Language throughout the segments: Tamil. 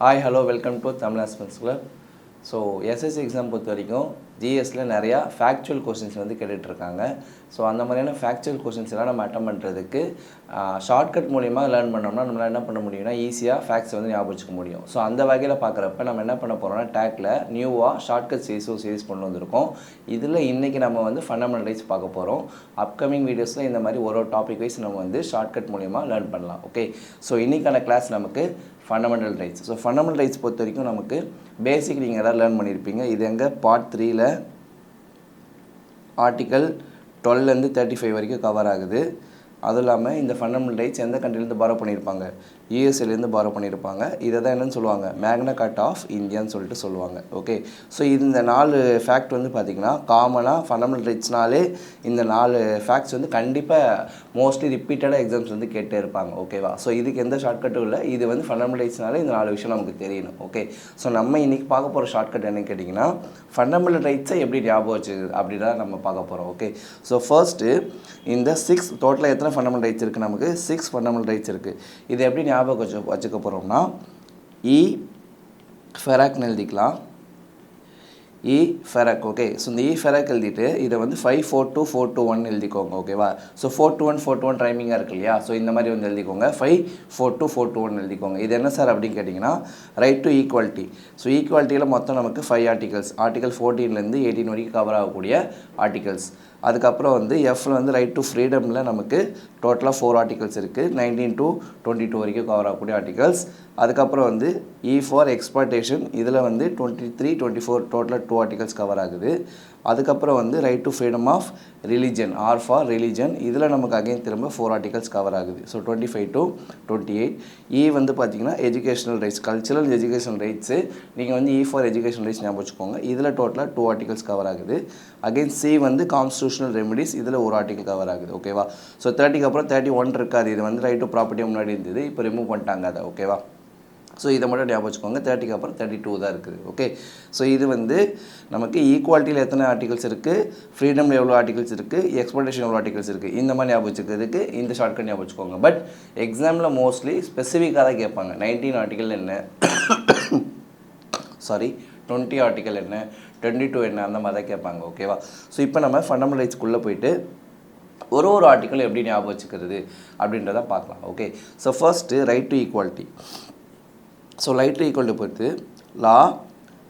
Hi hello welcome to Tamil aspirants club. So SSC exam பொறுத்த வரைக்கும் ஜிஎஸ்சில் நிறையா ஃபேக்சுவல் கொஸ்டின்ஸ் வந்து கேட்டுட்ருக்காங்க. ஸோ அந்த மாதிரியான ஃபேக்சுவல் கொஸ்டின்ஸ் எல்லாம் நம்ம அட்டன் பண்ணுறதுக்கு ஷார்ட்கட் மூலிமா லேர்ன் பண்ணோம்னா நம்மளால் என்ன பண்ண முடியும்னா ஈஸியாக ஃபேக்ட்ஸ் வந்து ஞாபகம் வச்சுக்க முடியும். ஸோ அந்த வகையில் பார்க்குறப்ப நம்ம என்ன பண்ண போகிறோம்னா டேக்கில் நியூவாக ஷார்ட்கட் சீரீஸ் கொண்டு வந்திருக்கோம். இதில் இன்றைக்கி நம்ம வந்து ஃபண்டமெண்டல்ஸ் பார்க்க போகிறோம். அப்கமிங் வீடியோஸில் இந்த மாதிரி ஒரு டாபிக் வைஸ் நம்ம வந்து ஷார்ட்கட் மூலிமா லேர்ன் பண்ணலாம். ஓகே, ஸோ இன்றைக்கான கிளாஸ் நமக்கு fundamental rights. So fundamental rights பொறுத்த வரைக்கும் நமக்கு பேசிக் நீங்கள் எதாவது லேர்ன் பண்ணியிருப்பீங்க. இது எங்கே பார்ட் 3ல் ஆர்டிக்கல் 12லேருந்து 35 வரைக்கும் கவர் ஆகுது. அதுவும் இல்லாமல் இந்த ஃபண்டமெண்டல் ரைட்ஸ் எந்த கண்ட்ரிலேருந்து பாரோ பண்ணியிருப்பாங்க, யூஎஸ்ஏலேருந்து பாரோ பண்ணியிருப்பாங்க. இதை தான் என்னென்னு சொல்லுவாங்க, மேக்னா கார்ட்டா ஆஃப் இந்தியான்னு சொல்லிட்டு சொல்லுவாங்க. ஓகே, ஸோ இந்த 4 ஃபேக்ட் வந்து பார்த்திங்கன்னா காமனாக ஃபண்டமெண்டல் ரைட்ஸ்னாலே இந்த 4 ஃபேக்ட்ஸ் வந்து கண்டிப்பாக மோஸ்ட்லி ரிப்பீட்டடாக எக்ஸாம்ஸ் வந்து கேட்டே இருப்பாங்க. ஓகேவா, ஸோ இதுக்கு எந்த ஷார்ட்கட்டும் இல்லை. இது வந்து ஃபண்டமெண்டல் ரைட்ஸ்னாலே இந்த 4 விஷயம் நமக்கு தெரியணும். ஓகே, ஸோ நம்ம இன்றைக்கி பார்க்க போகிற ஷார்ட்கட் என்னன்னு கேட்டிங்கன்னா ஃபண்டமெண்டல் ரைட்ஸை எப்படி ஞாபகம் வச்சு அப்படி தான் நம்ம பார்க்க போகிறோம். ஓகே, ஸோ ஃபர்ஸ்ட்டு இந்த 6 டோட்டலாக எத்தனை ஃபண்டமெண்டல் ரைட்ஸ் இருக்குது, நமக்கு 6 ஃபண்டமெண்டல் ரைட்ஸ் இருக்குது. இது எப்படி ஞாபகம் வச்சுக்க போகிறோம்னா இ ஃபெராக்னு எழுதிக்கலாம். இ ஃபெராக். ஓகே, ஸோ இந்த இ ஃபெராக் எழுதிட்டு இதை வந்து 54241 எழுதிக்கோங்க. ஓகேவா, ஸோ 421 டைமிங்காக இருக்கு இல்லையா, ஸோ இந்த மாதிரி வந்து எழுதிக்கோங்க. 54241 எழுதிக்கோங்க. இது என்ன சார் அப்படின்னு கேட்டிங்கன்னா ரைட் டு ஈக்குவாலிட்டி. ஸோ ஈக்குவாலிட்டியில் மொத்தம் நமக்கு 5 ஆர்டிகல்ஸ், ஆர்டிகல் 14லேருந்து 18 வரைக்கும் கவர் ஆகக்கூடிய ஆர்டிகல்ஸ். அதுக்கப்புறம் வந்து எஃப்ல வந்து ரைட் டு ஃப்ரீடமில் நமக்கு டோட்டலாக 4 ஆர்டிகல்ஸ் இருக்குது, 19 to 22 வரைக்கும் கவர் ஆகக்கூடிய ஆர்டிகல்ஸ். அதுக்கப்புறம் வந்து இ ஃபார் எக்ஸ்பர்டேஷன், இதில் வந்து 23, 24 டோட்டலாக 2 ஆர்டிகல்ஸ் கவர் ஆகுது. அதுக்கப்புறம் வந்து right to freedom of religion, or for religion, இதில் நமக்கு அகைன் திரும்ப 4 ஆர்டிகல்ஸ் கவர் ஆகுது. So 25 to 28. இ வந்து பார்த்திங்கன்னா educational rights, cultural educational rights. நீங்கள் வந்து இ ஃபார் எஜுகேஷனல் ரைட்ஸ் ஞாபகம் வச்சுக்கோங்க. இதில் டோட்டலாக 2 ஆர்டிகல்ஸ் கவர் ஆகுது. அகைன் சி வந்து கான்ஸ்டியூஷனல் ரெமிடிஸ், இதில் ஒரு ஆர்டிகல் கவர் ஆகுது. ஓகேவா, ஸோ 30க்கு அப்புறம் 31 இருக்காது. இது வந்து ரைட் டு ப்ராப்பர்ட்டி முன்னாடி இருந்தது, இப்போ ரிமூவ் பண்ணிட்டாங்க அதை. ஓகேவா, ஸோ இதை மட்டும் ஞாபகம் வச்சுக்கோங்க. 30க்கு அப்புறம் 32 தான் இருக்குது. ஓகே, ஸோ இது வந்து நமக்கு ஈக்குவாலிட்டியில் எத்தனை ஆர்டிகல்ஸ் இருக்குது, ஃப்ரீடமில் எவ்வளோ ஆர்டிகல்ஸ் இருக்குது, எக்ஸ்பெக்டேஷன் எவ்வளோ ஆர்டிகல்ஸ் இருக்குது, இந்த மாதிரி ஞாபகம் வச்சுக்கிறதுக்கு இந்த ஷார்ட்கட் ஞாபகம் வச்சுக்கோங்க. பட் எக்ஸாமில் மோஸ்ட்லி ஸ்பெசிஃபிக்காக தான் கேட்பாங்க. 19 ஆர்டிகல் என்ன, சாரி 20 ஆர்டிகல் என்ன, 22 என்ன, அந்த மாதிரி தான் கேட்பாங்க. ஓகேவா, ஸோ இப்போ நம்ம ஃபண்டமெண்டல் ரைட்ஸ்க்குள்ளே போயிட்டு ஒரு ஆர்டிக்கல் எப்படி ஞாபகம் வச்சுக்கிறது அப்படின்றத பார்க்கலாம். Okay, so first right to equality. So right to equality பொறுத்து லா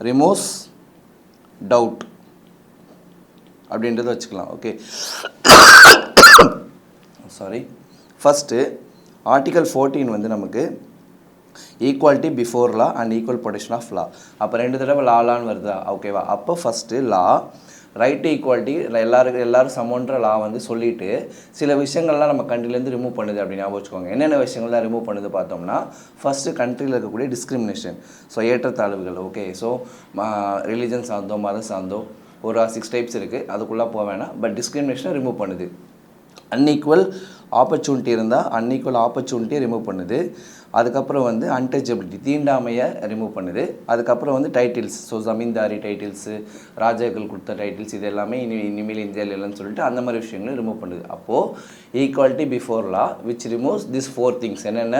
ரிமூவ்ஸ் டவுட் அப்படின்றத வச்சுக்கலாம். ஓகே, சாரி, ஃபஸ்ட்டு ஆர்டிக்கல் 14 வந்து நமக்கு equality before law and equal protection of law. அப்போ 2 தடவை லான்னு வருதா. ஓகேவா, அப்போ first law right to equality எல்லாரும் சமன்ற லா வந்து சொல்லிவிட்டு சில விஷயங்கள்லாம் நம்ம கண்ட்ரிலேருந்து ரிமூவ் பண்ணுது அப்படின்னு ஞாபகம் வச்சுக்கோங்க. என்னென்ன விஷயங்கள்லாம் ரிமூவ் பண்ணுது பார்த்தோம்னா ஃபஸ்ட்டு கண்ட்ரியில் இருக்கக்கூடிய டிஸ்கிரிமினேஷன், ஸோ ஏற்றத்தாழ்வுகள். ஓகே, ஸோ ரிலீஜன் சார்ந்தோ மதம் சார்ந்தோ ஒரு 6 டைப்ஸ் இருக்குது, அதுக்குள்ளே போக வேணாம். பட் டிஸ்கிரிமினேஷனை ரிமூவ் பண்ணுது. அன்ஈக்குவல் ஆப்பர்ச்சுனிட்டி இருந்தால் அன்ஈக்குவல் ஆப்பர்ச்சுனிட்டியை ரிமூவ் பண்ணுது. அதுக்கப்புறம் வந்து அன்டச்சபிலிட்டி, தீண்டாமையை ரிமூவ் பண்ணுது. அதுக்கப்புறம் வந்து டைட்டில்ஸ், ஸோ ஜமீன்தாரி டைட்டில்ஸு, ராஜாக்கள் கொடுத்த டைட்டில்ஸ், இது எல்லாமே இனிமேல் இந்தியாவில் இல்லைன்னு சொல்லிட்டு அந்த மாதிரி விஷயங்களும் ரிமூவ் பண்ணுது. அப்போது equality before law which removes this 4 things. என்னென்ன,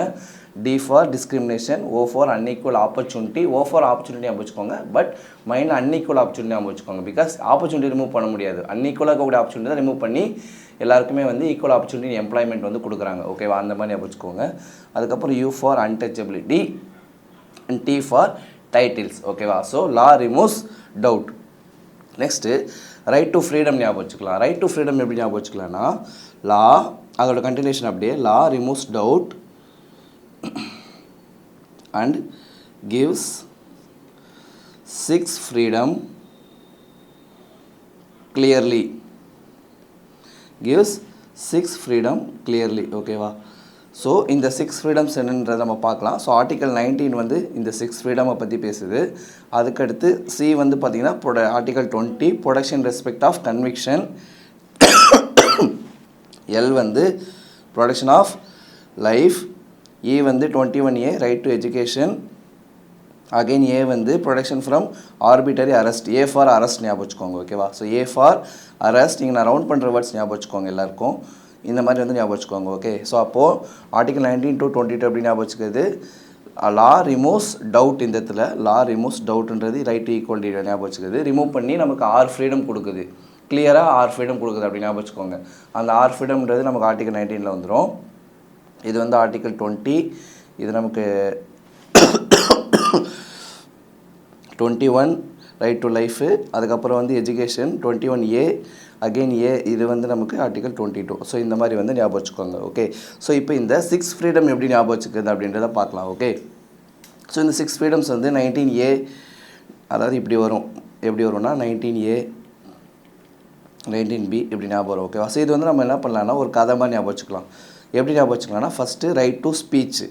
D for discrimination, O for unequal opportunity. O for opportunity ஞாபகம் வச்சுக்கோங்க, பட் மைண்ட் அன்ஈக்குவல் ஆப்பர்ச்சுனிட்டி ஞாபகம் வச்சுக்கோங்க. பிகாஸ் ஆப்பர்ச்சுனிட்டி ரிமூவ் பண்ண முடியாது, அன்ஈக்குவலாக இருக்கக்கூடிய ஆப்பர்ச்சுனிட்டி தான் ரிமூவ் பண்ணி எல்லாருக்குமே வந்து ஈக்குவல் ஆப்பர்ச்சுனிட்டி எம்ப்ளாய்மெண்ட் வந்து கொடுக்குறாங்க. ஓகேவா, அந்த மாதிரி ஞாபகம் வச்சுக்கோங்க. அதுக்கப்புறம் U for untouchability and T for titles. ஓகேவா, so law removes doubt. Next right to freedom ஞாபகம் வச்சுக்கலாம். ரைட் டு ஃப்ரீடம் எப்படி ஞாபகம் வச்சுக்கலாம்னா லா, அதோட கண்டினியூஷன் அப்படியே, law removes doubt and gives 6 freedom clearly. gives 6 freedom clearly. ஓகேவா, ஸோ இந்த 6 ஃப்ரீடம்ஸ் என்னன்றதை நம்ம பார்க்கலாம். ஸோ ஆர்டிக்கல் 19 வந்து இந்த 6 ஃப்ரீடமை பற்றி பேசுது. அதுக்கடுத்து சி வந்து பார்த்திங்கன்னா article 20 protection respect of conviction. L வந்து ப்ரொடெக்ஷன் ஆஃப் லைஃப். இ வந்து 21A right to education. Again A வந்து protection from arbitrary arrest. A for arrest ஞாபகம் வச்சுக்கோங்க. ஓகேவா, ஸோ ஏ ஃபார் அரெஸ்ட். நீங்கள் நான் ரவுண்ட் பண்ணுற வேர்ட்ஸ் ஞாபகம் வச்சுக்கோங்க எல்லாருக்கும். இந்த மாதிரி வந்து ஞாபகம் வச்சுக்கோங்க. ஓகே, ஸோ அப்போது ஆர்டிகல் 19 to 22 எப்படி ஞாபகம் வச்சுக்கிறது, லா ரிமூவ்ஸ் டவுட். இந்த இடத்துல லா ரிமூவ்ஸ் டவுட்ன்றது ரைட் டு ஈக்குவாலிட்டி ஞாபகம் வச்சுக்குது. ரிமூவ் பண்ணி நமக்கு 6 ஃப்ரீடம் கொடுக்குது. கிளியராக 6 ஃப்ரீடம் கொடுக்குது அப்படி ஞாபகம் வச்சுக்கோங்க. அந்த 6 ஃப்ரீடம்ன்றது நமக்கு ஆர்டிகல் 19ல் வந்துடும். இது வந்து ஆர்டிகல் 20. இது நமக்கு 21 ரைட் டு லைஃபு. அதுக்கப்புறம் வந்து எஜுகேஷன் 21A அகெயின் ஏ. இது வந்து நமக்கு ஆர்டிகல் 22. ஸோ இந்த மாதிரி வந்து ஞாபகம் வச்சுக்கோங்க. ஓகே. ஸோ இப்போ இந்த 6 ஃப்ரீடம் எப்படி ஞாபகம் வச்சுக்குது அப்படின்றத பார்க்கலாம். ஓகே. ஸோ இந்த 6 ஃப்ரீடம்ஸ் வந்து 19A, அதாவது இப்படி வரும். எப்படி வரும்னா 19A 19B இப்படி ஞாபகம் வரும். ஓகேவா. ஸோ இது வந்து நம்ம என்ன பண்ணலாம்னா ஒரு கதை மாதிரி ஞாபகம் வச்சுக்கலாம். எப்படி ஞாபகம் வச்சுக்கலாம்னா ஃபஸ்ட்டு ரைட் டு ஸ்பீச்.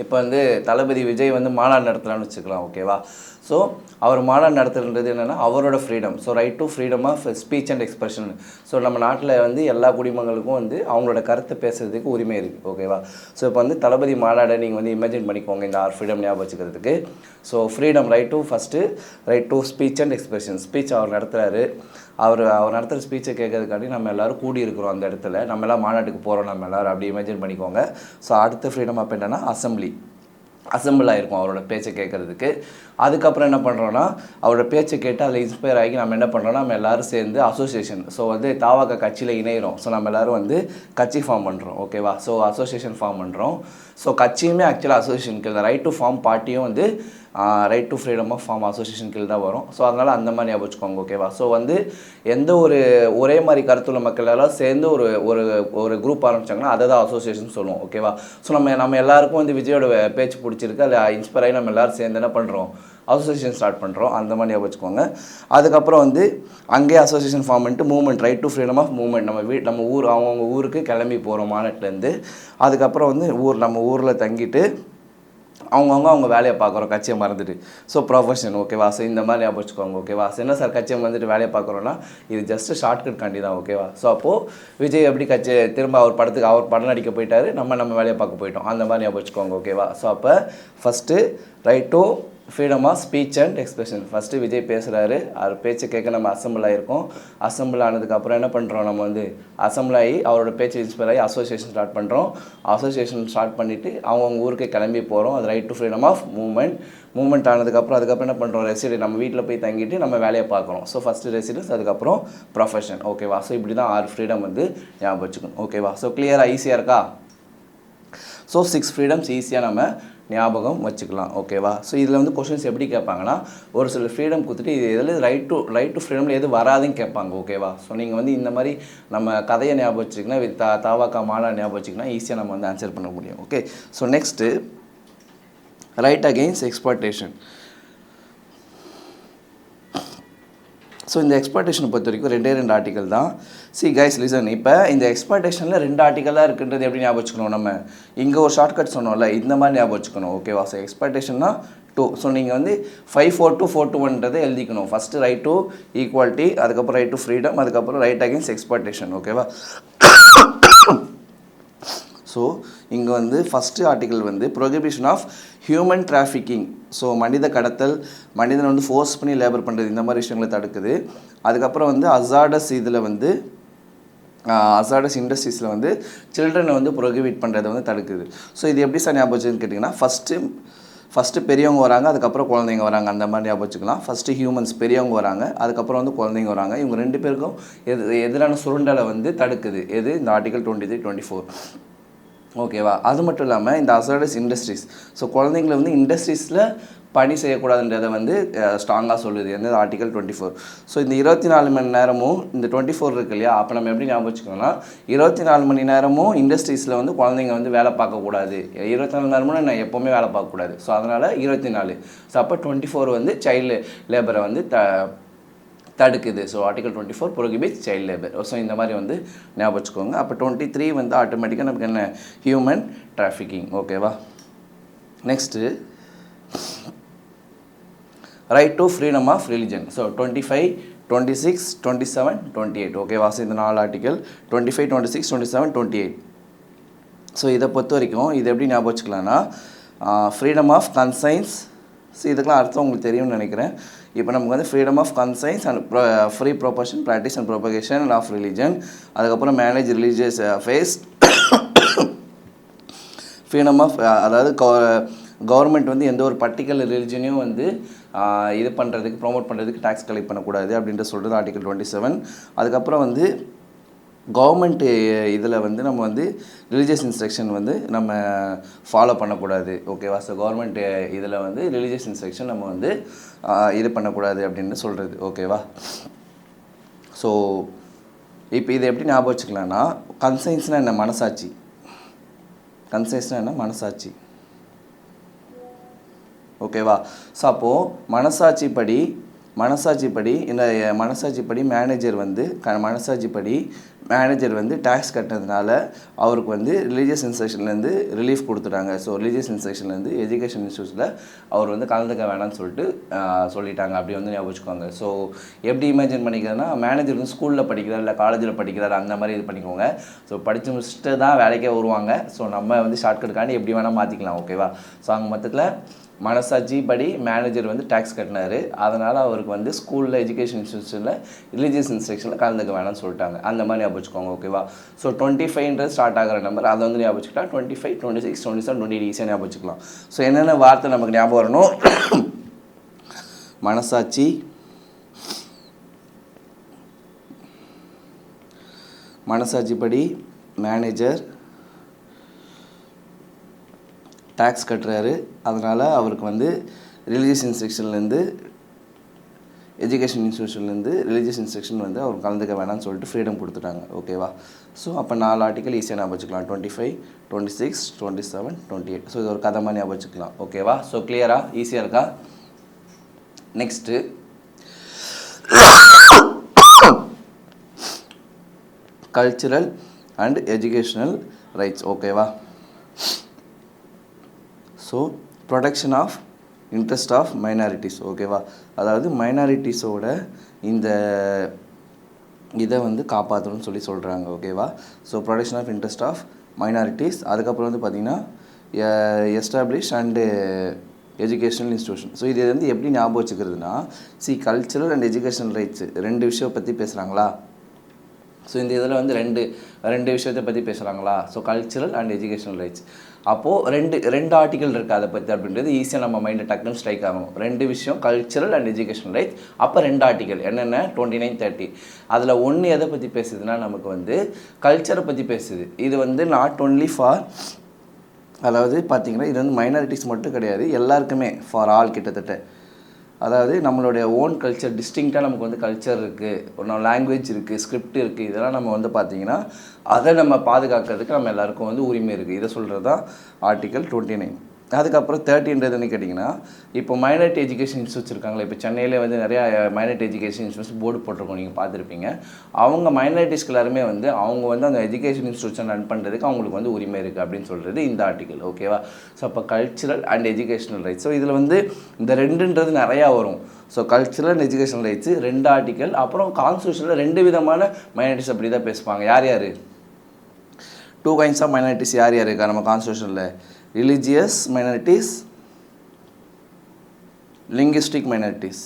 இப்போ வந்து தளபதி விஜய் வந்து மாநாடு நடத்தலான்னு வச்சுக்கலாம். ஓகேவா. ஸோ அவர் மாநாடு நடத்துறது என்னென்னா அவரோட freedom. So right to freedom of speech and expression. So நம்ம நாட்டில் வந்து எல்லா குடிமக்களுக்கும் வந்து அவங்களோட கருத்தை பேசுகிறதுக்கு உரிமை இருக்குது. ஓகேவா. ஸோ இப்போ வந்து தளபதி மாநாடை நீங்கள் வந்து இமேஜின் பண்ணிக்கோங்க இந்த 6 ஃப்ரீடம் ஞாபகம் வச்சுக்கிறதுக்கு. So freedom right to first right to speech and expression. Speech அவர் நடத்துகிறாரு. அவர் நடத்துகிற ஸ்பீச்சை கேட்கறதுக்காண்டி நம்ம எல்லோரும் கூடி இருக்கிறோம் அந்த இடத்துல. நம்ம எல்லாம் மாநாட்டுக்கு போகிறோம் நம்ம எல்லோரும் அப்படி இமேஜின் பண்ணிக்கோங்க. ஸோ அடுத்த ஃப்ரீடம் அப்போ என்னென்னா அசம்பிள் ஆகிருக்கும் அவரோட பேச்சை கேட்குறதுக்கு. அதுக்கப்புறம் என்ன பண்ணுறோன்னா அவரோட பேச்சை கேட்டு அதில் இன்ஸ்பயர் ஆகி நம்ம என்ன பண்ணுறோன்னா நம்ம எல்லோரும் சேர்ந்து அசோசியேஷன். ஸோ வந்து தாவாக கட்சியில் இணைகிறோம். ஸோ நம்ம எல்லோரும் வந்து கட்சி ஃபார்ம் பண்ணுறோம். ஓகேவா. ஸோ அசோசியேஷன் ஃபார்ம் பண்ணுறோம். ஸோ கட்சியுமே ஆக்சுவலாக அசோசியேஷன் கீழ் ரைட் டு ஃபார்ம் பார்ட்டியும் வந்து right to freedom of form association கீழ் தான் வரும். ஸோ அதனால் அந்த மாதிரி ஞாபகம் வச்சுக்கோங்க. ஓகேவா. ஸோ வந்து எந்த ஒரு ஒரே மாதிரி கருத்துள்ள மக்கள் எல்லாம் சேர்ந்து ஒரு ஒரு ஒரு குரூப் ஆரம்பித்தாங்கன்னா அதை தான் அசோசியேஷன் சொல்லுவோம். ஓகேவா. ஸோ நம்ம எல்லாருக்கும் வந்து விஜயோட பேச்சு பிடிச்சிருக்கு. அதில் இன்ஸ்பயர் ஆகி நம்ம எல்லோரும் சேர்ந்து என்ன பண்ணுறோம் அசோசியேஷன் ஸ்டார்ட் பண்ணுறோம். அந்த மாதிரி ஞாபகம் வச்சுக்கோங்க. அதுக்கப்புறம் வந்து அங்கேயே அசோசியேஷன் ஃபார்ம் பண்ணிட்டு movement right to freedom of movement. நம்ம ஊர் அவங்கவுங்க ஊருக்கு கிளம்பி போகிறோம் மாநாட்டிலேருந்து. அதுக்கப்புறம் வந்து நம்ம ஊரில் தங்கிட்டு அவங்க வேலையை பார்க்குறோம் கட்சியை மறந்துட்டு. So profession. ஓகேவா. ஸோ இந்த மாதிரி ஞாபகம் வச்சுக்கோங்க. ஓகேவா. ஸோ என்ன சார் கட்சியை வந்துட்டு வேலையை பார்க்குறோன்னா இது ஜஸ்ட்டு ஷார்ட்கட் காண்டி தான். ஓகேவா. ஸோ அப்போது விஜய் எப்படி திரும்ப அவர் படம் நடிக்க போயிட்டாரு. நம்ம வேலையை பார்க்க போயிட்டோம். அந்த மாதிரி ஞாபகம் வச்சுக்கோங்க. ஓகேவா. ஸோ அப்போ first right to freedom of speech and expression. First Vijay பேசுகிறாரு. அவர் பேச்சை கேட்க நம்ம அசம்பிள் ஆகிருக்கோம். அசம்பிள் ஆனதுக்கப்புறம் என்ன பண்ணுறோம் நம்ம வந்து அசம்பிள் ஆகி அவரோட பேச்சு இன்ஸ்பயர் ஆகி அசோசியேஷன் ஸ்டார்ட் பண்ணுறோம். அசோசியேஷன் ஸ்டார்ட் பண்ணிவிட்டு அவங்கவுங்க ஊருக்கு கிளம்பி போகிறோம். அது right to freedom of movement அதுக்கப்புறம் என்ன பண்ணுறோம் ரெசிடென்ட் நம்ம வீட்டில் போய் தங்கிட்டு நம்ம வேலையை பார்க்குறோம். ஸோ ஃபஸ்ட்டு ரெசிடென்ஸ் அதுக்கப்புறம் ப்ரொஃபஷன். ஓகேவா. ஸோ இப்படி தான் 6 ஃப்ரீடம் வந்து ஞாபகம் வச்சுக்கணும். ஓகேவா. ஸோ கிளியராக ஈஸியாக இருக்கா. ஸோ 6 ஃப்ரீடம்ஸ் ஈஸியாக நம்ம ஞாபகம் வச்சுக்கலாம். ஓகேவா. ஸோ இதில் வந்து கொஷின்ஸ் எப்படி கேட்பாங்கன்னா ஒரு சில ஃப்ரீடம் கொடுத்துட்டு இது எதில் ரைட் டு ஃப்ரீடமில் எது வராதுன்னு கேட்பாங்க. ஓகேவா. ஸோ நீங்கள் வந்து இந்த மாதிரி நம்ம கதையை ஞாபகம் வச்சுக்கிங்கன்னா தாவாக்கா மாநாடு ஞாபகம் வச்சுக்கிங்கன்னா ஈஸியாக நம்ம வந்து ஆன்சர் பண்ண முடியும். Okay. So next right against exploitation. So இந்த எக்ஸ்ப்ளாய்டேஷனை பொறுத்த வரைக்கும் 2 ஆர்டிக்கல் தான். C guys listen. இப்போ இந்த எக்ஸ்ப்ளாய்டேஷனில் 2 ஆர்டிக்கல் தான் இருக்குன்றது எப்படி ஞாபகம் வச்சுக்கணும். நம்ம இங்கே ஒரு ஷார்ட்கட் சொன்னோம்ல இந்த மாதிரி ஞாபகம் வச்சுக்கணும். ஓகேவா. ஸோ எக்ஸ்ப்ளாய்டேஷன்னா 2. ஸோ நீங்கள் வந்து 542 421 எழுதிக்கணும். ஃபஸ்ட்டு ரைட் டு ஈக்குவாலிட்டி, அதுக்கப்புறம் ரைட் டு ஃப்ரீடம், அதுக்கப்புறம் ரைட் அகெயின்ஸ்ட் எக்ஸ்ப்ளாய்டேஷன். ஓகேவா. ஸோ இங்கே வந்து ஃபஸ்ட்டு ஆர்டிக்கல் வந்து prohibition of human trafficking. So மனித கடத்தல், மனிதனை வந்து ஃபோர்ஸ் பண்ணி லேபர் பண்ணுறது, இந்த மாதிரி விஷயங்களை தடுக்குது. அதுக்கப்புறம் வந்து அசாடஸ் இண்டஸ்ட்ரீஸில் வந்து சில்ட்ரனை வந்து ப்ரொஹிபிட் பண்ணுறதை வந்து தடுக்குது. ஸோ இது எப்படி சார் ஞாபகம் வச்சுன்னு கேட்டிங்கன்னா ஃபஸ்ட்டு பெரியவங்க வராங்க, அதுக்கப்புறம் குழந்தைங்க வராங்க. அந்த மாதிரி ஞாபகம் வச்சுக்கலாம். ஃபஸ்ட்டு ஹியூமன்ஸ் பெரியவங்க வராங்க, அதுக்கப்புறம் வந்து குழந்தைங்க வராங்க. இவங்க 2 பேருக்கும் எதிரான சுரண்டலை வந்து தடுக்குது. எது இந்த ஆர்டிகல் 23 24. ஓகேவா. அது மட்டும் இல்லாமல் இந்த அசாடஸ் இண்டஸ்ட்ரீஸ். ஸோ குழந்தைங்களை வந்து இண்டஸ்ட்ரீஸில் பணி செய்யக்கூடாதுன்றதை வந்து ஸ்ட்ராங்காக சொல்லுது. எந்த ஆர்டிகல் 24. ஸோ இந்த 24 மணி நேரமும் இந்த 24 இருக்கு இல்லையா. அப்போ நம்ம எப்படி ஞாபகம் வச்சுக்கோன்னா 24 மணி நேரமும் இண்டஸ்ட்ரீஸில் வந்து குழந்தைங்க வந்து வேலை பார்க்கக்கூடாது. 24 மணி நேரமும் நான் எப்போவுமே வேலை பார்க்கக்கூடாது. ஸோ அதனால் 24. ஸோ அப்போ 24 வந்து சைல்டு லேபரை வந்து தடுக்குது. So article 24 prohibits child labour. So இந்த மாதிரி வந்து ஞாபகம் வச்சுக்கோங்க. அப்போ 23 வந்து ஆட்டோமேட்டிக்காக நமக்கு என்ன ஹியூமன் டிராஃபிக்கிங். ஓகேவா. Next right to freedom of religion. So 25 26 27 28. ஓகேவா. ஸோ இந்த 4 ஆர்டிகல் 25 26 27 28. ஸோ இதை பொறுத்த வரைக்கும் இது எப்படி ஞாபகம் வச்சுக்கலாம்னா ஃப்ரீடம் ஆஃப் கன்சைன்ஸ். ஸோ இதுக்கெலாம் அர்த்தம் உங்களுக்கு தெரியும்னு நினைக்கிறேன். இப்போ நமக்கு வந்து freedom of conscience and free profession practice and propagation of religion. அதுக்கப்புறம் manage religious affairs, freedom of அதாவது கவர்மெண்ட் வந்து எந்த ஒரு பர்டிகுலர் ரிலிஜனையும் வந்து இது பண்ணுறதுக்கு ப்ரொமோட் பண்ணுறதுக்கு டேக்ஸ் கலெக்ட் பண்ணக்கூடாது அப்படின்ற சொல்கிறது ஆர்டிகல் 27. அதுக்கப்புறம் வந்து கவர்மெண்ட்டு இதில் வந்து நம்ம வந்து ரிலீஜியஸ் இன்ஸ்ட்ரக்ஷன் வந்து நம்ம ஃபாலோ பண்ணக்கூடாது. ஓகேவா? ஸோ கவர்மெண்ட் இதில் வந்து ரிலீஜியஸ் இன்ஸ்ட்ரக்ஷன் நம்ம வந்து இது பண்ணக்கூடாது அப்படின்னு சொல்கிறது. ஓகேவா? ஸோ இப்போ இதை எப்படி ஞாபகம் வச்சுக்கலாம்னா, கன்சைன்ஸ்னால் என்ன? மனசாட்சி. கன்சைன்ஸ்னால் என்ன? மனசாட்சி. ஓகேவா? ஸோ அப்போது மனசாட்சிப்படி இந்த மனசாட்சிப்படி மேனேஜர் வந்து டேக்ஸ் கட்டினதுனால அவருக்கு வந்து ரிலீஜியஸ் இன்ஸ்ட்ரக்ஷன்லேருந்து ரிலீஃப் கொடுத்துட்டாங்க. ஸோ ரிலீஜியஸ் இன்ஸ்ட்ரக்ஷன்லேருந்து எஜுகேஷன் இன்ஸ்டியூஷனில் அவர் வந்து கலந்துக்க வேணாம்னு சொல்லிட்டு சொல்லிட்டாங்க. அப்படி வந்து ஞாபகம் வச்சுக்கோங்க. ஸோ எப்படி இமேஜின் பண்ணிக்கிறதுனா, மேனேஜர் வந்து ஸ்கூலில் படிக்கிறார் இல்லை காலேஜில் படிக்கிறார் அந்த மாதிரி இது பண்ணிக்கோங்க. ஸோ படித்து முடிச்சுட்டு தான் வேலைக்கே வருவாங்க. ஸோ நம்ம வந்து ஷார்ட்கட்டுக்காண்டி எப்படி வேணால் மாற்றிக்கலாம். ஓகேவா? ஸோ அங்கே மொத்தத்தில் மனசாட்சி படி மேனேஜர் வந்து டேக்ஸ் கட்டினார். அதனால் அவருக்கு வந்து ஸ்கூலில் எஜுகேஷன் இன்ஸ்டியூஷனில் ரிலீஜியஸ் இன்ஸ்ட்ரக்ஷனில் கலந்துக்க வேணாம்னு சொல்லிட்டாங்க. அந்த மாதிரி ஞாபகம் வச்சுக்கோங்க. ஓகேவா? ஸோ 25 ஸ்டார்ட் ஆகிற நம்பர் அதை வந்து ஞாபகம் வச்சுக்கலாம். 25, 26, 27, 28 ஈஸியாக ஞாபகம் வச்சுக்கலாம். ஸோ என்னென்ன வார்த்தை நமக்கு ஞாபகம் வரணும்? மனசாட்சிப்படி மேனேஜர் டேக்ஸ் கட்டுறாரு. அதனால் அவருக்கு வந்து ரிலீஜியஸ் இன்ஸ்ட்ரக்ஷன்லேருந்து எஜுகேஷன் இன்ஸ்டியூஷன்லேருந்து ரிலீஜியஸ் இன்ஸ்ட்ரக்ஷன் வந்து அவர் கலந்துக்க வேணாம்னு சொல்லிட்டு ஃப்ரீடம் கொடுத்துட்டாங்க. ஓகேவா? ஸோ அப்போ 4 ஆர்டிக்கல் ஈஸியாக ஞாபகம் வச்சுக்கலாம். 25, 26, 27, 28. ஸோ இது ஒரு கதை மாதிரி ஞாபகம் வச்சுக்கலாம். ஓகேவா? ஸோ கிளியராக ஈஸியாக இருக்கா? Next cultural and educational rights. ஓகேவா? So protection of interest of minorities. ஓகேவா? அதாவது மைனாரிட்டிஸோட இந்த இதை வந்து காப்பாற்றணும்னு சொல்கிறாங்க. ஓகேவா? So protection of interest of minorities. அதுக்கப்புறம் வந்து பார்த்திங்கன்னா establish and educational institution. So இது வந்து எப்படி ஞாபகம் வச்சுக்கிறதுனா, கல்ச்சுரல் அண்ட் எஜுகேஷனல் ரைட்ஸ் 2 விஷயம் பற்றி பேசுகிறாங்களா? ஸோ இந்த இதில் வந்து ரெண்டு விஷயத்தை பற்றி பேசுகிறாங்களா? So cultural and educational rights. அப்போது ரெண்டு ஆர்டிக்கல் இருக்குது அதை பற்றி அப்படின்றது ஈஸியாக நம்ம மைண்டில் டக்குன்னு ஸ்ட்ரைக் ஆகும். 2 விஷயம் கல்ச்சுரல் அண்ட் எஜுகேஷனல் ரைட்ஸ். அப்போ 2 ஆர்டிக்கல் என்னென்ன? 29, 30. அதில் ஒன்று எதை பற்றி பேசுதுன்னா, நமக்கு வந்து கல்ச்சரை பற்றி பேசுது. இது வந்து நாட் ஒன்லி ஃபார், அதாவது பார்த்திங்கன்னா இது வந்து மைனாரிட்டிஸ் மட்டும் கிடையாது, எல்லாருக்குமே, ஃபார் ஆல் கிட்டத்தட்ட. அதாவது நம்மளுடைய ஓன் கல்ச்சர், டிஸ்டிங்க்டாக நமக்கு வந்து கல்ச்சர் இருக்குது, ஒரு லாங்குவேஜ் இருக்குது, ஸ்கிரிப்ட் இருக்குது. இதெல்லாம் நம்ம வந்து பார்த்திங்கன்னா அதை நம்ம பாதுகாக்கிறதுக்கு நம்ம எல்லாருக்கும் வந்து உரிமை இருக்குது. இதை சொல்கிறது தான் ஆர்டிக்கல் 29. அதுக்கப்புறம் 30ன்றதுன்னு கேட்டிங்கன்னா, இப்போ மைனாரிட்டி எஜுகேஷன் இன்ஸ்டியூட்ஸ் இருக்காங்களே, இப்போ சென்னையில் வந்து நிறையா மைனாரிட்டி எஜுகேஷன் இன்ஸ்டியூட்ஸ் போர்டு போட்டிருக்கோம், நீங்கள் பார்த்துருப்பீங்க. அவங்க மைனாரிட்டிஸ்க்கு எல்லாருமே வந்து அவங்க வந்து அந்த எஜுகேஷன் இன்ஸ்டியூஷன் ரன் பண்ணுறதுக்கு அவங்களுக்கு வந்து உரிமை இருக்குது அப்படின்னு சொல்கிறது இந்த ஆர்டிக்கல். ஓகேவா? ஸோ அப்போ cultural and educational rights. So இதில் வந்து இந்த 2ன்றது நிறையா வரும். So cultural and educational rights 2 article. அப்புறம் கான்ஸ்டியூஷனில் 2 விதமான மைனாரிட்டிஸ் அப்படி தான் பேசுவாங்க. யார் 2 கைண்ட்ஸ் ஆஃப் மைனாரிட்டிஸ் யார் இருக்கா நம்ம கான்ஸ்டியூஷனில்? Religious minorities, linguistic minorities.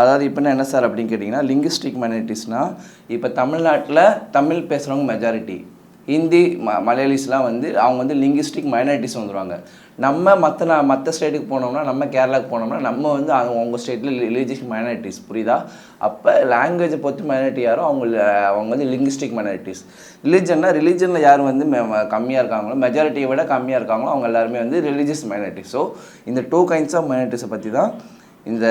அதாவது இப்போ என்ன சார் அப்படின்னு கேட்டிங்கன்னா, லிங்குஸ்டிக் மைனாரிட்டிஸ்னால் இப்போ தமிழ்நாட்டில் தமிழ் பேசுகிறவங்க மெஜாரிட்டி, ஹிந்தி மலையாளிஸ்லாம் வந்து அவங்க வந்து லிங்குஸ்டிக் மைனாரிட்டிஸ் வந்துடுவாங்க. நம்ம மற்ற ஸ்டேட்டுக்கு போனோம்னா, நம்ம கேரளாவுக்கு போனோம்னா நம்ம வந்து அவங்க ஸ்டேட்டில் ரிலீஜியஸ் மைனாரிட்டிஸ். புரியுதா? அப்போ லாங்குவேஜை பொறுத்து மைனாரிட்டி யாரோ அவங்க வந்து லிங்குஸ்டிக் மைனாரிட்டிஸ். ரிலீஜனில் யார் வந்து கம்மியாக இருக்காங்களோ, மெஜாரிட்டியை விட கம்மியாக இருக்காங்களோ அவங்க எல்லாருமே வந்து ரிலீஜியஸ் மைனாரிட்டிஸ். ஸோ இந்த 2 கைண்ட்ஸ் ஆஃப் மைனாரிட்டிஸை பற்றி தான் இந்த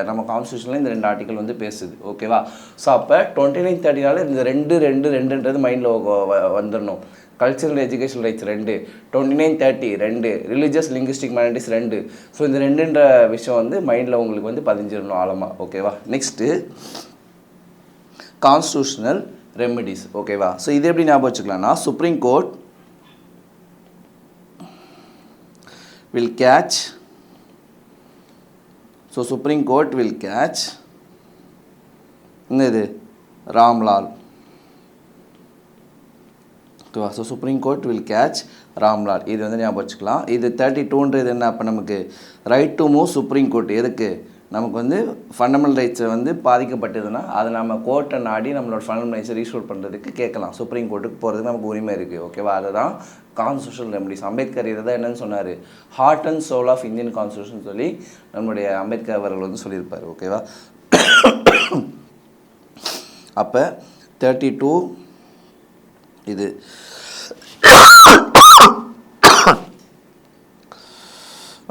நம்ம கான்ஸ்டியூஷனில் இந்த 2 ஆர்டிக்கல் வந்து பேசுது. ஓகேவா? ஸோ அப்போ 29, 30 இந்த 2ன்றது மைண்டில் வந்துடணும். Cultural education rights 2, 29, 30 2, religious linguistic minorities 2. So இந்த 2ன்ற விஷயம் வந்து மைண்டில் உங்களுக்கு வந்து பதிஞ்சிடணும் ஆழமாக. ஓகேவா? Next constitutional remedies. ஓகேவா? ஸோ இது எப்படி ஞாபகம் வச்சுக்கலாம்னா, சுப்ரீம் கோர்ட் வில் கேட்ச் என்னது? ராம்லால். ஓகேவா? So supreme court will catch Ramlal. இது வந்து ஞாபகம் வச்சுக்கலாம். இது 32ன்றது என்ன? அப்போ நமக்கு right to move supreme court. எதுக்கு? நமக்கு வந்து ஃபண்டமெண்டல் ரைட்ஸை வந்து பாதிக்கப்பட்டதுன்னா அதை நம்ம கோர்ட்டை நாடி நம்மளோட ஃபண்டமெண்டல் ரைட்ஸை ரீஸ்டோர் பண்ணுறதுக்கு கேட்கலாம். சுப்ரீம் கோர்ட்டுக்கு போகிறதுக்கு நமக்கு உரிமை இருக்குது. ஓகேவா? அதுதான் கான்ஸ்டியூஷனல் ரெமடிஸ். அம்பேத்கர் இதை தான் என்னன்னு சொன்னார், heart and soul of Indian constitution சொல்லி நம்மளுடைய அம்பேத்கர் அவர்கள் வந்து சொல்லியிருப்பார். ஓகேவா? அப்போ 32 இது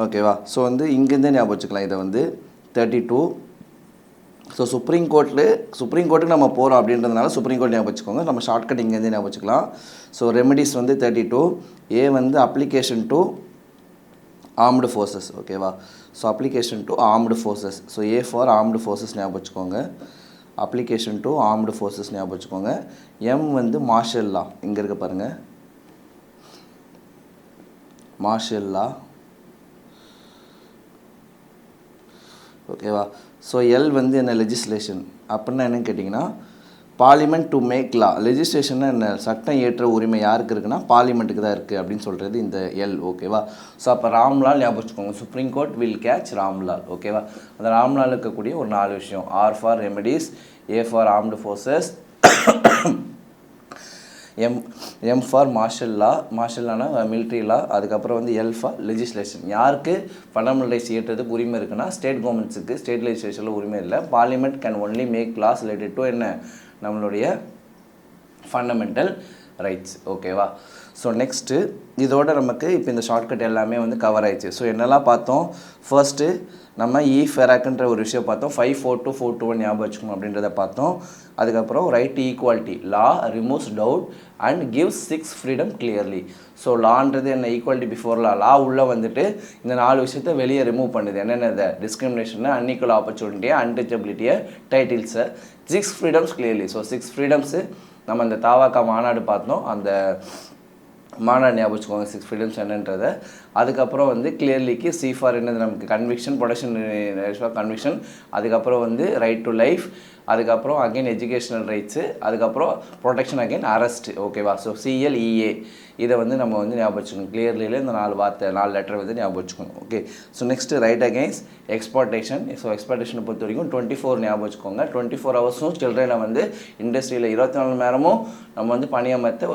ஓகேவா? ஸோ வந்து இங்கேருந்தே ஞாபகம் வச்சுக்கலாம் இதை வந்து 32. ஸோ சுப்ரீம் கோர்ட்டுக்கு நம்ம போகிறோம் அப்படின்றதுனால சுப்ரீம் கோர்ட் ஞாபகம் வச்சுக்கோங்க. நம்ம ஷார்ட்கட் இங்கேருந்தே ஞாபகம் வச்சுக்கலாம். ஸோ ரெமடிஸ் வந்து 32. ஏ வந்து அப்ளிகேஷன் டு ஆர்ம்டு ஃபோர்ஸஸ். ஓகேவா? So application to armed forces. So A for armed forces ஞாபகம் வச்சுக்கோங்க. அப்ளிகேஷன் டு ஆர்ம்டு ஃபோர்ஸஸ் ஞாபகம் வச்சுக்கோங்க. எம் வந்து மார்ஷல் லா. இங்கே இருக்க பாருங்கள், மார்ஷல் லா. ஓகேவா? ஸோ எல் வந்து என்ன, லெஜிஸ்லேஷன். அப்படின்னா என்னன்னு கேட்டிங்கன்னா பார்லிமெண்ட் டு மேக் லா. லெஜிஸ்லேஷன்னா என்ன, சட்டம் ஏற்ற உரிமை யாருக்கு இருக்குன்னா பார்லிமெண்ட்டுக்கு தான் இருக்குது அப்படின்னு சொல்கிறது இந்த எல். ஓகேவா? ஸோ அப்போ ராம்லால் ஞாபகம் வச்சுக்கோங்க. Supreme court will catch Ramlal. ஓகேவா? அந்த ராம்லால் இருக்கக்கூடிய ஒரு 4 விஷயம். R for remedies, A for armed forces, M for martial law, மார்ஷல்லானா மிலிட்ரி லா, அதுக்கப்புறம் வந்து எல் ஃபார் லெஜிஸ்லேஷன். யாருக்கு ஃபண்டமெண்டல் ரைட்ஸ் ஏற்றதுக்கு உரிமை இருக்குன்னா ஸ்டேட் கவர்மெண்ட்ஸுக்கு. ஸ்டேட் லெஜிஸ்லேஷனில் உரிமை இல்லை. Parliament can only make laws related to என்ன, நம்மளுடைய ஃபண்டமெண்டல் ரைட்ஸ். ஓகேவா? ஸோ நெக்ஸ்ட்டு இதோட நமக்கு இப்போ இந்த ஷார்ட்கட் எல்லாமே வந்து கவர் ஆயிடுச்சு. ஸோ என்னெல்லாம் பார்த்தோம், ஃபர்ஸ்ட்டு நம்ம ஃபெராக்ன்ற ஒரு விஷயம் பார்த்தோம். 542 421 ஞாபகம் வச்சுக்கணும் அப்படின்றத பார்த்தோம். அதுக்கப்புறம் right to equality, law removes doubt and gives 6 freedom clearly. So லான்றது என்ன, ஈக்குவாலிட்டி பிஃபோர் லா. லா உள்ளே வந்துட்டு இந்த 4 விஷயத்தை வெளியே ரிமூவ் பண்ணுது. என்னென்ன, டிஸ்கிரிமினேஷனை, அன்இக்குவல் ஆப்பர்ச்சுனிட்டியை, அன்டச்சபிலிட்டியை, டைட்டில்ஸை, 6 ஃப்ரீடம்ஸ் கிளியர்லி. ஸோ 6 ஃப்ரீடம்ஸு நம்ம அந்த தாவாக்கா மாநாடு பார்த்தோம். அந்த மாநாடு ஞாபகம் வச்சுக்கோங்க 6 ஃப்ரீடம்ஸ் என்னன்றதை. அதுக்கப்புறம் வந்து கிளியர்லிக்கு சி ஃபார் என்னது, நமக்கு கன்விக்ஷன், ப்ரொடக்ஷன் கன்விக்ஷன், அதுக்கப்புறம் வந்து ரைட் டு லைஃப், அதுக்கப்புறம் அகைன் எஜுகேஷனல் ரைட்ஸு, அதுக்கப்புறம் ப்ரொடெக்ஷன் அகைன் அரெஸ்ட். ஓகேவா? ஸோ சிஎல்இஏ இதை வந்து நம்ம வந்து ஞாபகம் வச்சுக்கணும். கிளியர்லியில் இந்த 4 வார்த்தை 4 லெட்டர் வந்து ஞாபகம் வச்சுக்கணும். Okay. So next right against exploitation. So எக்ஸ்போர்ட்டேஷனை பொறுத்த வரைக்கும் 24 ஞாபகம் வச்சுக்கோங்க. 24 ஹவர்ஸும் சில்ட்ரனை வந்து இண்டஸ்ட்ரியில் 24 மணி நேரமும் நம்ம வந்து பணியமர்த்த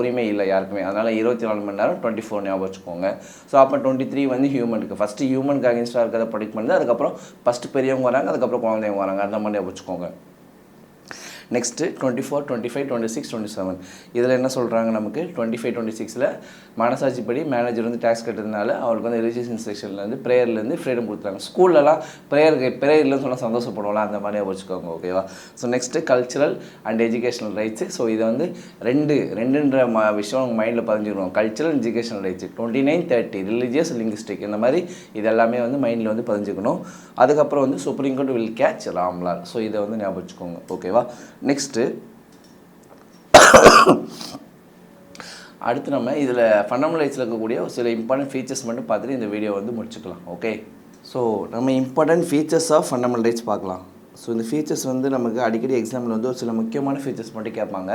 உரிமை இல்லை யாருக்குமே. அதனால் 24 மணி நேரம் 24 ஞாபகம் வச்சுக்கோங்க. ஸோ அப்போ 23 வந்து ஹியூமனுக்கு. ஃபஸ்ட்டு ஹியூமனுக்கு அகேன்ஸ்டாக இருக்கிறத ப்ரொடெக்ட் பண்ணுது. அதுக்கப்புறம் ஃபஸ்ட்டு பெரியவங்க வராங்க, அதுக்கப்புறம் குழந்தைங்க வராங்க. அந்த மாதிரி ஞாபகம் வச்சுக்கோங்க. நெக்ஸ்ட்டு 24, 25, 26, 27 இதில் என்ன சொல்கிறாங்க, நமக்கு 25, 26ல் மனசாட்சிப்படி மேனேஜர் வந்து டேக்ஸ் கட்டுறதுனால அவருக்கு வந்து ரிலீஜியஸ் இன்ஸ்ட்ரக்ஷன்லேருந்து ப்ரேயர்லேருந்து ஃப்ரீடம் கொடுத்துறாங்க. ஸ்கூல்லலாம் ப்ரேயர்லன்னு சொன்னால் சந்தோஷப்படுவோம்ல, அந்த மாதிரியாக வச்சுக்கோங்க. ஓகேவா? So next cultural and educational rights. So இதை வந்து ரெண்டுன்ற விஷயம் உங்கள் மைண்டில் பதிஞ்சுக்கணும். Cultural and educational rights 29, 30 religious linguistic இந்த மாதிரி இதெல்லாமே வந்து மைண்டில் வந்து பதிஞ்சுக்கணும். அதுக்கப்புறம் வந்து supreme court will catch Ramlal. So இதை வந்து ஞாபகம் வச்சுக்கோங்க. ஓகேவா? நெக்ஸ்ட்டு அடுத்து நம்ம இதில் ஃபண்டமெண்டல் ரைட்ஸில் இருக்கக்கூடிய சில இம்பார்ட்டன்ட் ஃபீச்சர்ஸ் மட்டும் பார்த்துட்டு இந்த வீடியோ வந்து முடிச்சுக்கலாம். ஓகே. ஸோ நம்ம important features of fundamental rights பார்க்கலாம். ஸோ இந்த ஃபீச்சர்ஸ் வந்து நமக்கு அடிக்கடி எக்ஸாம்பிள் வந்து ஒரு சில முக்கியமான ஃபீச்சர்ஸ் மட்டும் கேட்பாங்க.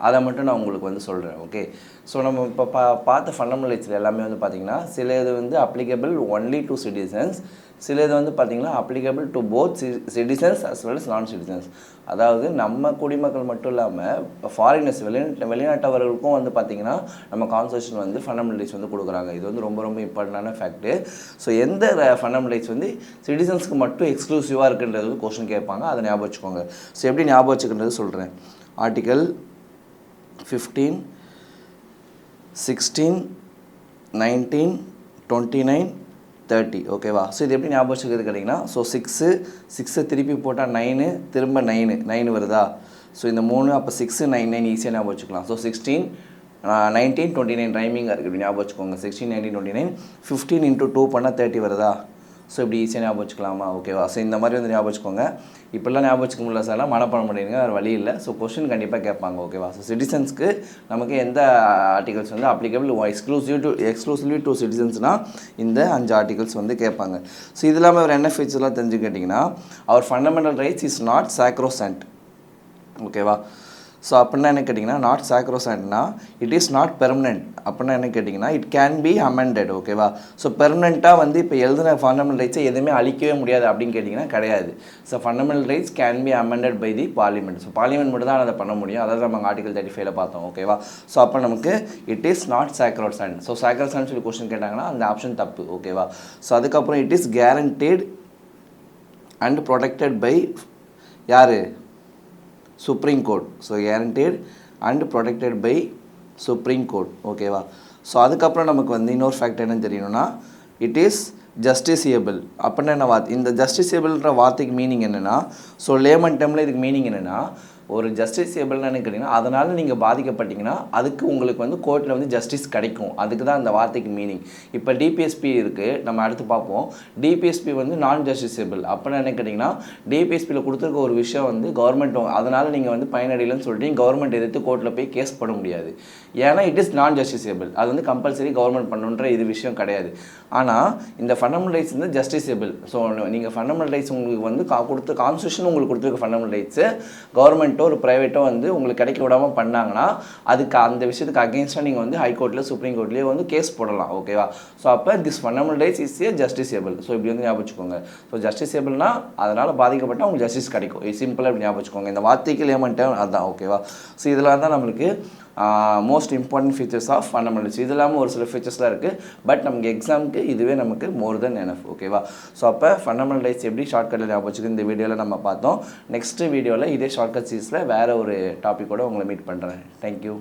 அதை மட்டும் நான் உங்களுக்கு வந்து சொல்கிறேன். ஓகே. ஸோ நம்ம இப்போ பார்த்த ஃபண்டமெண்டல் ரைட்ஸில் எல்லாமே வந்து பார்த்திங்கன்னா சில இது வந்து அப்ளிகபிள் ஒன்லி டு சிட்டிசன்ஸ், சில இது வந்து பார்த்திங்கன்னா applicable to both citizens as well as non citizens. அதாவது நம்ம குடிமக்கள் மட்டும் இல்லாமல் ஃபாரினர்ஸ் வெளிநாட்டவர்களுக்கும் வந்து பார்த்திங்கன்னா நம்ம கான்ஸ்டியூஷன் வந்து ஃபண்டமெண்டல் ரைட்ஸ் வந்து கொடுக்குறாங்க. இது வந்து ரொம்ப ரொம்ப இம்பார்ட்டண்டான ஃபேக்ட்டு. ஸோ எந்த ஃபண்டமெண்டல் ரைட்ஸ் வந்து சிட்டிசன்ஸ்க்கு மட்டும் எக்ஸ்க்ளூசிவாக இருக்குன்றது வந்து கொஸ்டின் கேட்பாங்க. அதை ஞாபகம் வச்சுக்கோங்க. ஸோ எப்படி ஞாபகம் வச்சுக்கின்றது சொல்கிறேன். ஆர்டிகல் 15, 16, 19, 29, 30. ஓகேவா? ஸோ இது எப்படி ஞாபகம் வச்சுக்கிறது கேட்டிங்கன்னா, ஸோ 6 திருப்பி போட்டால் 9, திரும்ப 9 வருதா? ஸோ இந்த 3 அப்போ 6, 9, 9 ஈஸியாக ஞாபகம் வச்சுக்கலாம். ஸோ 16, 19, 29 ரைமிங்காக இருக்குது. ஞாபகம் வச்சுக்கோங்க. 16, 19, 29. 15 × 2 பண்ணால் 30 வருதா? ஸோ இப்படி ஈஸியாக ஞாபகம் வச்சுக்கலாமா? ஓகேவா? ஸோ இந்த மாதிரி வந்து ஞாபகம் வச்சுக்கோங்க. இப்போல்லாம் ஞாபகம் வச்சுக்க முடியல சார்லாம் மனப்பாடம் பண்ணிடுங்க, வேறு வழி இல்லை. ஸோ கொஸ்டின் கண்டிப்பாக கேட்பாங்க. ஓகேவா? ஸோ சிட்டிசன்ஸ்க்கு நமக்கு எந்த ஆர்டிகல்ஸ் வந்து அப்ளிகபிள் எக்ஸ்க்ளூசிவ்லி டு சிட்டிசன்ஸ்னால் இந்த 5 ஆர்டிகல்ஸ் வந்து கேட்பாங்க. ஸோ இது இல்லாமல் அவர் என்ன ஃபீச்சர்லாம் தெரிஞ்சு கேட்டிங்கன்னா, our fundamental rights is not sacrosanct. ஓகேவா? ஸோ அப்படின்னா என்ன கேட்டிங்கன்னா நாட் சாக்ரோசாண்ட்னா இட் இஸ் நாட் பெர்மனெண்ட். அப்படின்னா என்ன கேட்டிங்கன்னா இட் கேன் பி அமெண்டட். ஓகேவா? ஸோ பெர்மனெண்ட்டாக வந்து இப்போ எழுதின ஃபண்டமெண்டல் ரைட்ஸை எதுவுமே அழிக்கவே முடியாது அப்படின்னு கேட்டிங்கன்னா கிடையாது. So fundamental rights can be amended by the parliament. So parliament மட்டும் தான் அதை பண்ண முடியும். அதாவது நம்ம ஆர்டிகல் 35ல பார்த்தோம். ஓகேவா? ஸோ அப்போ நமக்கு it is not sacrosanct. So sacrosanct சொல்லி கொஸ்டின் கேட்டாங்கன்னா அந்த ஆப்ஷன் தப்பு. ஓகேவா? ஸோ அதுக்கப்புறம் it is guaranteed and protected by யார்? Supreme court. So guaranteed and protected by supreme court. ஓகேவா? ஸோ அதுக்கப்புறம் நமக்கு வந்து இன்னொரு ஃபேக்ட் என்னன்னு தெரியணும்னா இட் இஸ் ஜஸ்டிசியபிள். அப்படின்னா என்ன இந்த ஜஸ்டிசியபிள்ன்ற வார்த்தைக்கு மீனிங் என்னென்னா, ஸோ லேமன் டேர்மில் இதுக்கு மீனிங் என்னென்னா ஒரு ஜஸ்டிசியபிள்னு நினைக்கிறீங்கன்னா அதனால் நீங்கள் பாதிக்கப்பட்டீங்கன்னா அதுக்கு உங்களுக்கு வந்து கோர்ட்டில் வந்து ஜஸ்டிஸ் கிடைக்கும். அதுக்கு தான் அந்த வார்த்தைக்கு மீனிங். இப்போ டிபிஎஸ்பி இருக்குது, நம்ம அடுத்து பார்ப்போம். டிபிஎஸ்பி வந்து நான் ஜஸ்டிசியபிள். அப்படின்னு நினைக்கிறீங்கன்னா டிபிஎஸ்பியில் கொடுத்துருக்க ஒரு விஷயம் வந்து கவர்மெண்ட் அதனால் நீங்கள் வந்து பயனடையலன்னு சொல்லிட்டு கவர்மெண்ட் எதிர்த்து கோர்ட்டில் போய் கேஸ் பண்ண முடியாது. ஏன்னா இட் இஸ் நான் ஜஸ்டிசியபிள். அது வந்து கம்பல்சரி கவர்மெண்ட் பண்ணுன்ற இது விஷயம் கிடையாது. ஆனால் இந்த ஃபண்டமெண்டல் ரைட்ஸ் வந்து ஜஸ்டிசியபிள். ஸோ நீங்கள் ஃபண்டமெண்டல் ரைட்ஸ் உங்களுக்கு வந்து கான்ஸ்டியூஷன் உங்களுக்கு கொடுத்துருக்க ஃபண்டமெண்டல் ரைட்ஸு கவர்மெண்ட் ஒரு ப்ரைவேட்டோ வந்து உங்களுக்கு கிடைக்க விடாமல் பண்ணாங்கன்னா அதுக்கு அந்த விஷயத்துக்கு அகெயின்ஸ்டாக நீங்கள் வந்து ஹைகோர்ட்டில் சுப்ரீம் கோர்ட்லேயே வந்து கேஸ் போடலாம். ஓகேவா? ஸோ அப்போ this fundamental rights is a justiciable. So இப்படி வந்து ஞாபகம் வச்சுக்கோங்க. ஸோ ஜஸ்டிசியபிள்னா அதனால் பாதிக்கப்பட்டால் உங்களுக்கு ஜஸ்டிஸ் கிடைக்கும். இது சிம்பிளாக இப்படி ஞாபகம் வச்சுக்கோங்க. இந்த வார்த்தைக்கு லேமன்ட்டே அதுதான். ஓகேவா? ஸோ இதெல்லாம் தான் நம்மளுக்கு most important features of fundamentals. இது இல்லாமல் ஒரு சில ஃபீச்சர்ஸ்லாம் இருக்குது. பட் நமக்கு எக்ஸாமுக்கு இதுவே நமக்கு மோர் தென் எனஃப். ஓகேவா? ஸோ அப்போ ஃபண்டமெண்டல் ரைட்ஸ் எப்படி ஷார்ட்கட்டில் ஞாபகம் வச்சுக்கு இந்த வீடியோவில் நம்ம பார்த்தோம். நெக்ஸ்ட் வீடியோவில் இதே ஷார்ட்கட் சீஸில் வேறு ஒரு டாப்பிக்கோடு உங்களை மீட் பண்ணுறேன். தேங்க்யூ.